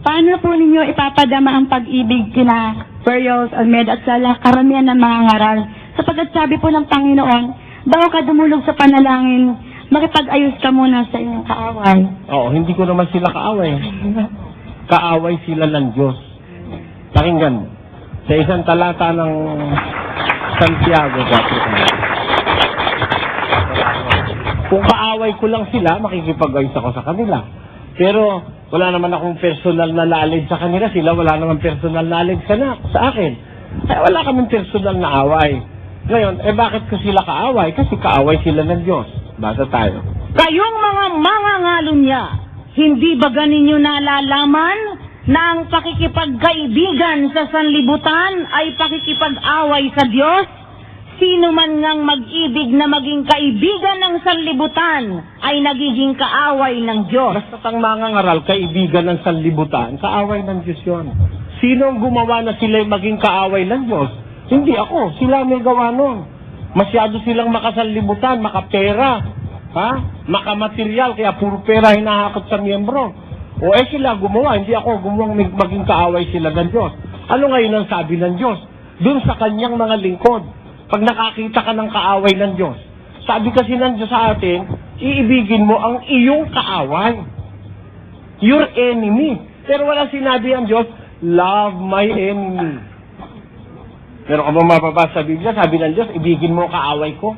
Paano po ninyo ipapadama ang pag-ibig kina Periols, Almeida at sa karamihan ng mga ngaral? Sapagkat sabi po ng Panginoon, bago ka dumulog sa panalangin, makipag-ayos ka muna sa iyong kaaway. Oo, hindi ko naman sila kaaway. Kaaway sila ng Diyos. Pakinggan mo. Sa isang talata ng Santiago, kung kaaway ko lang sila, makikipag-ayos ako sa kanila. Pero wala naman akong personal na knowledge sa kanila, sila wala naman personal knowledge sa akin. Kaya wala kaming personal na away. Ngayon, bakit ko sila kaaway? Kasi kaaway sila ng Diyos. Basta tayo. Kayong mga mangangalunya, hindi ba ganinyo nalalaman na ang pakikipagkaibigan sa sanlibutan ay pakikipag-away sa Diyos? Sino man ngang mag-ibig na maging kaibigan ng sanlibutan ay nagiging kaaway ng Diyos. Basta ang mangangaral, kaibigan ng sanlibutan, kaaway ng Diyos yun. Sino ang gumawa na sila maging kaaway ng Diyos? Hindi ako. Sila may gawa nun. Masyado silang makasanlibutan, makapera, makamaterial, kaya puro pera hinahakot sa miyembro. O sila gumawa, hindi ako gumawa maging kaaway sila ng Diyos. Ano ngayon ang sabi ng Diyos? Doon sa kanyang mga lingkod. Pag nakakita ka ng kaaway ng Diyos, sabi kasi ng Diyos sa atin, iibigin mo ang iyong kaaway. Your enemy. Pero wala sinabi ang Diyos, love my enemy. Pero kung mapapasa sa Biblia, sabi ng Diyos, ibigin mo ang kaaway ko.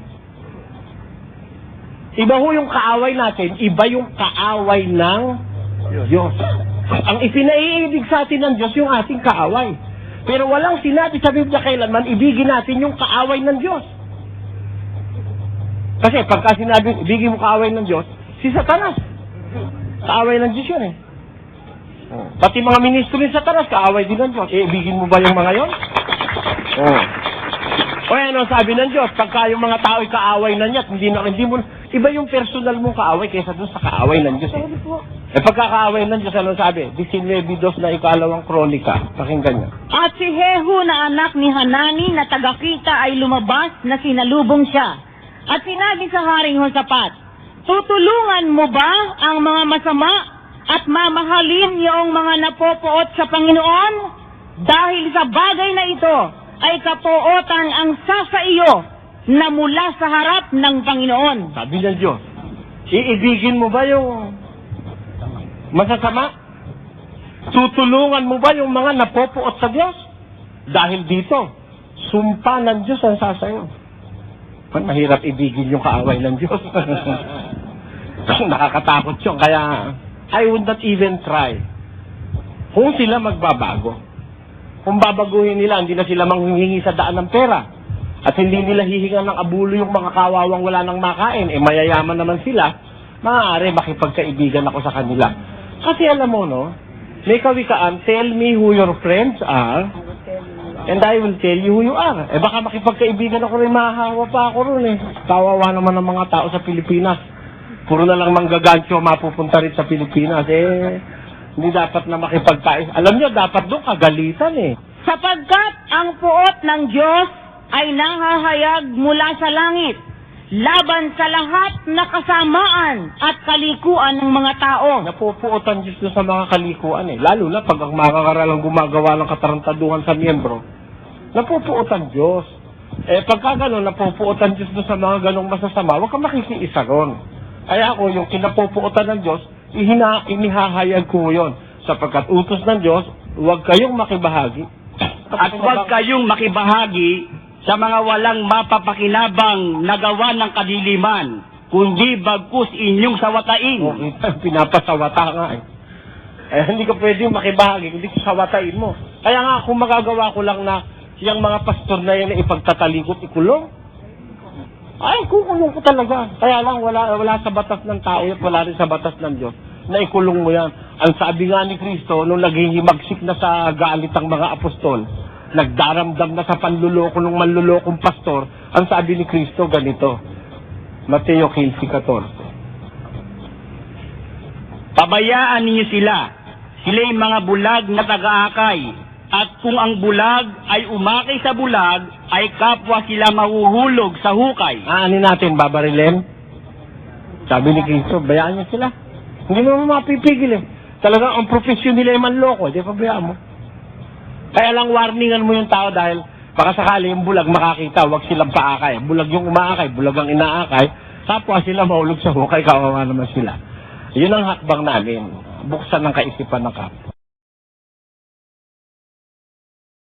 Iba ho yung kaaway natin, iba yung kaaway ng Diyos. Ang ipinaiibig sa atin ng Diyos, yung ating kaaway. Pero walang sinabi sa Biblia kailanman, ibigin natin yung kaaway ng Diyos. Kasi pagka sinabi, ibigin mo kaaway ng Diyos, si Satanas. Kaaway ng Diyos yun eh. Pati mga ministro ni Satanas, kaaway din ng Diyos. Ibigin mo ba yung mga yon? O ano sabi ng Diyos, pagka yung mga tao ay kaaway na niya, hindi mo, iba yung personal mong kaaway kaysa doon sa kaaway ng Diyos. Pagkakaaway ng Diyos, ano sabi? 19:2 na ikalawang kronika. Pakinggan niyo. At si Jehu na anak ni Hanani na taga-kita ay lumabas na sinalubong siya. At sinabi sa Haring Hosapat, tutulungan mo ba ang mga masama at mamahalin yung mga napopoot sa Panginoon? Dahil sa bagay na ito ay kapootan ang sa iyo na mula sa harap ng Panginoon. Sabi ng Diyos, iibigin mo ba yung masasama? Tutulungan mo ba yung mga napopoot sa Diyos? Dahil dito, sumpa ng Diyos ang sasayo. Mahirap ibigin yung kaaway ng Diyos. Nakakatakot yun. Kaya, I would not even try. Kung sila magbabago. Kung babaguhin nila, hindi na sila manghihingi sa daan ng pera. At hindi nila hihingan ng abulo yung mga kawawang wala nang makain. Mayayaman naman sila. Maaari makipagkaibigan ako sa kanila. Kasi alam mo, no? May kawikaan, tell me who your friends are, and I will tell you who you are. Baka makipagkaibigan ako rin, mahahawa pa ako rin eh. Kawawa naman ng mga tao sa Pilipinas. Puro na lang manggagancho mapupunta rin sa Pilipinas. Hindi dapat na makipagkais. Alam nyo, dapat doon kagalitan eh. Sapagkat ang puot ng Diyos ay nahahayag mula sa langit, laban sa lahat na kasamaan at kalikuan ng mga tao. Napupuotan Diyos doon sa mga kalikuan eh. Lalo na pag ang makakaralang gumagawa ng katarantaduhan sa miyembro, napupuotan Diyos. Pagka gano'n, napupuotan Diyos doon sa mga ganong masasama, huwag ka makikiisa ron. Kaya ako, yung kinapupuotan ng Diyos, inihahayag ko yun. Sapagkat utos ng Diyos, huwag kayong makibahagi. At huwag kayong makibahagi sa mga walang mapapakinabang na gawa ng kadiliman, kundi bagkus inyong sawatain. Pinapasawata nga eh. Hindi ka pwede makibahagi, hindi sawatain mo. Kaya nga, kung magagawa ko lang na yung mga pastor na yan ipagtatalikot, ikulong, ay, kukulong ko talaga. Kaya lang, wala sa batas ng tao at wala rin sa batas ng Diyos na ikulong mo yan. Ang sabi nga ni Kristo, nung naghihimagsik na sa galit ang mga apostol, nagdaramdam na sa panluloko ng manlulokong pastor, ang sabi ni Kristo ganito, Mateo 15:14. Pabayaan ninyo sila. Sila'y mga bulag na taga-akay. At kung ang bulag ay umakay sa bulag, ay kapwa sila mahuhulog sa hukay. Ano natin, babarilin? Sabi ni Kristo, bayaan niyo sila. Hindi mo mapipigil eh. talagang ang profesyon nila ay manloko, di pabayaan mo. Kaya lang warningan mo yung tao dahil baka sakali yung bulag makakita, wag silang paakay. Bulag yung umaakay, bulag ang inaakay, kapwa sila mahulog sa hukay, kawawa naman sila. Yun ang hakbang namin, buksan ng kaisipan ng kapwa.